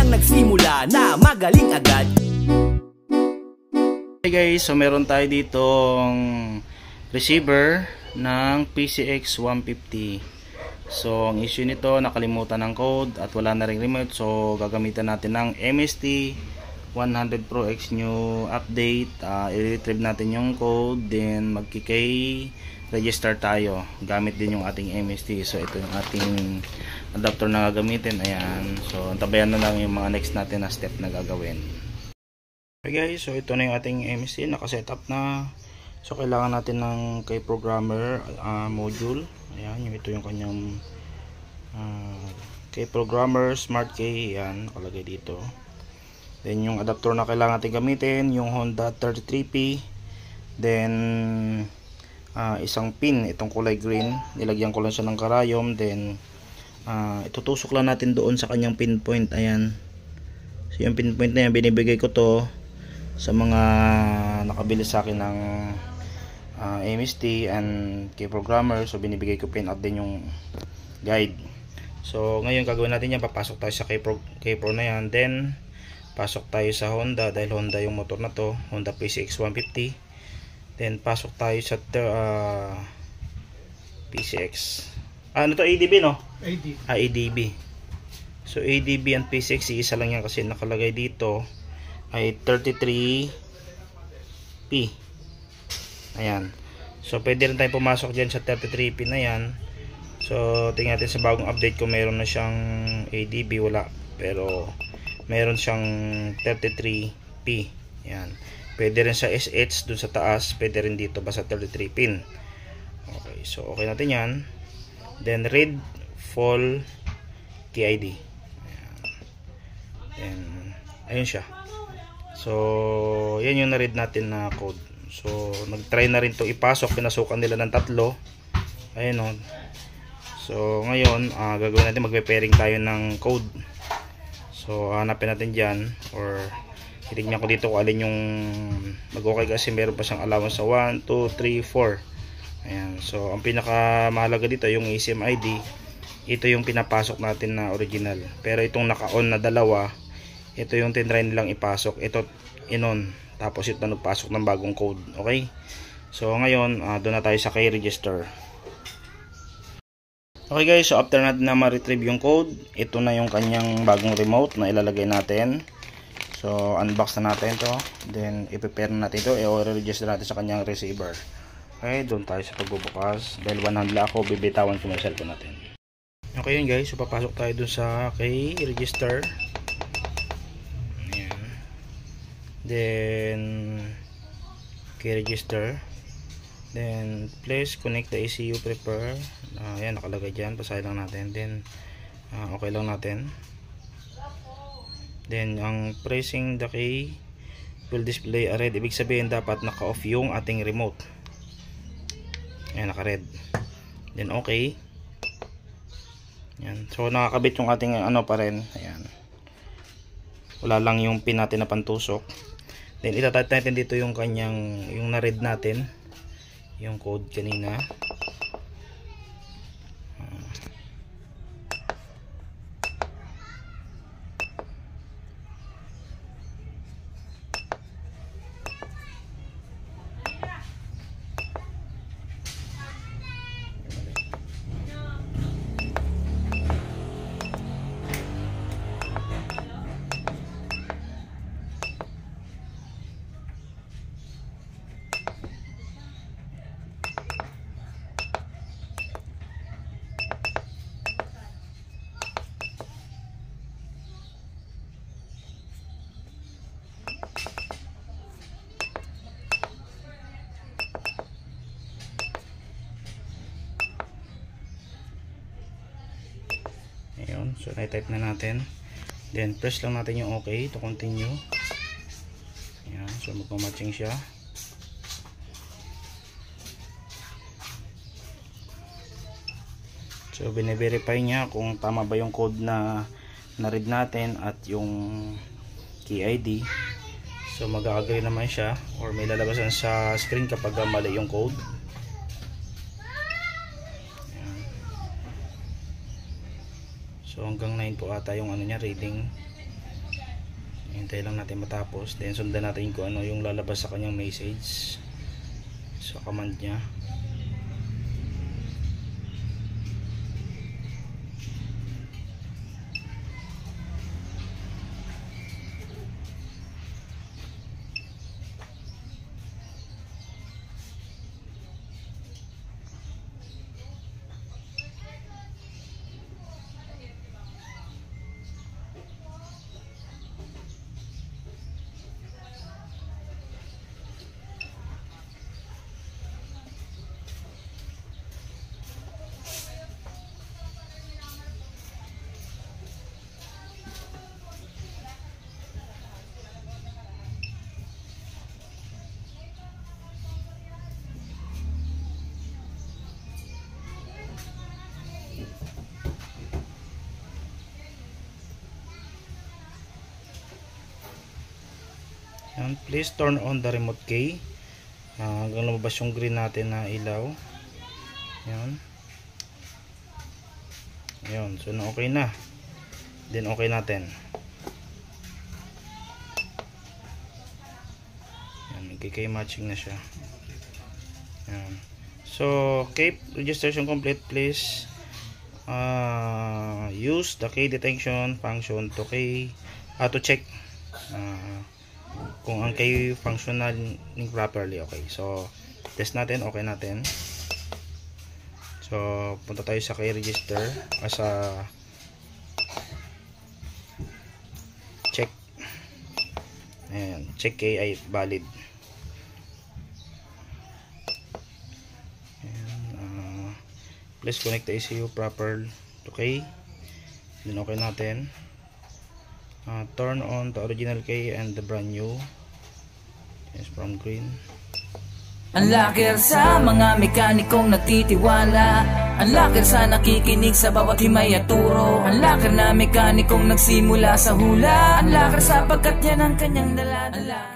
lang nagsimula na magaling agad. Hey guys, so meron tayo ditong receiver ng PCX 150. So ang issue nito, nakalimutan ng code at wala na ring remote. So gagamitan natin ng MST 100 Pro X new update. I-retrieve natin yung code, then magkikay register tayo gamit din yung ating MST. So ito yung ating adapter na gagamitin. Ayan, so antabayan na lang yung mga next natin na step na gagawin. Okay guys, so ito na yung ating MST, nakasetup na. So kailangan natin ng kay programmer module. Ayan, ito yung kanyang kay programmer smart key. Ayan, nakalagay dito. Then yung adapter na kailangan natin gamitin, yung Honda 33P. Then isang pin, itong kulay green, nilagyan ko lang siya ng karayom. Then itutusok lang natin doon sa kanyang pinpoint. Ayan, so yung pinpoint na yan, binibigay ko to sa mga nakabili sa akin ng MST and key programmer. So binibigay ko pin out din yung guide. So ngayon gagawin natin yan, papasok tayo sa K-Pro na yan. Then pasok tayo sa Honda, dahil Honda yung motor na to, Honda PCX 150. Then pasok tayo sa PCX. Ano to, ADB no? ADB. So ADB and PCX, isa lang yan kasi nakalagay dito ay 33P. Ayan. So pwede rin tayo pumasok dyan sa 33P na yan. So tingnan natin sa bagong update kung meron na siyang ADB. Wala, pero meron siyang 33P. Ayan. Pwede rin sa SH dun sa taas, pwede rin dito basta 33 pin. Okay, so okay natin yan. Then read full KID. Ayan. Then ayun siya. So yan yung na-read natin na code. So nag-try na rin to ipasok, pinasukan nila ng 3. Ayun o. So ngayon gagawin natin, magpe-pairing tayo ng code. So hanapin natin dyan, or titignan ko dito kung alin yung mag-okay, kasi meron pa siyang allowance sa 1, 2, 3, 4. Ayan. So ang pinaka mahalaga dito yung eSIM ID. Ito yung pinapasok natin na original. Pero itong naka-on na dalawa, ito yung tinry nilang ipasok. Ito in-on. Tapos ito na nagpasok ng bagong code. Okay? So ngayon, doon na tayo sa key register. Okay guys, so after natin na ma-retrieve yung code, ito na yung kanyang bagong remote na ilalagay natin. So unbox na natin to, then i-prepare na natin ito, i-register natin sa kanyang receiver. Okay, doon tayo sa pagbubukas. Dahil one hand lang ako, bibitawan ko yung cellphone natin. Okay yun guys, so papasok tayo doon sa kay register. Ayan. Then kay register. Then please connect the ECU prepare. Ayan, nakalagay dyan, basahin lang natin. Then okay lang natin. Then ang pressing the key will display a red. Ibig sabihin dapat naka-off yung ating remote. Ayan, naka-red. Then okay. Ayan. So nakakabit yung ating ano pa rin. Ayan. Wala lang yung pin natin na pantusok. Then itatype natin dito yung kanyang, yung na-read natin, yung code kanina. Ayun, so na-type na natin. Then press lang natin yung okay to continue. Ayan, so magmamatching siya. So bine-verify niya kung tama ba yung code na na-read natin at yung key ID. So mag-agree naman siya, or may lalabasan sa screen kapag mali yung code. So hanggang 9 po ata yung ano niya, reading. hintay lang natin matapos, then sundan natin kung ano yung lalabas sa kanyang message sa command niya. And please turn on the remote key hanggang lumabas yung green natin na ilaw. Yan. Ayun, so na okay na. Then okay natin. Yan, nagkikay matching na siya. Yan. So keep registration complete, please. Use the key detection function to check kung ang key functioning properly. Okay, so test natin, okay natin. So punta tayo sa key register sa check. Ayan, check key ay valid. Ayan, please connect the ECU proper to key. Then okay natin. Turn on the original key and the brand new. Yes, from green. Ang laker sa mga mekanikong nagtitiwala, ang laker sa nakikinig sa bawat himay at turo, ang laker na mekanikong nagsimula sa hula, ang laker sapagkat yan ang kanyang dala.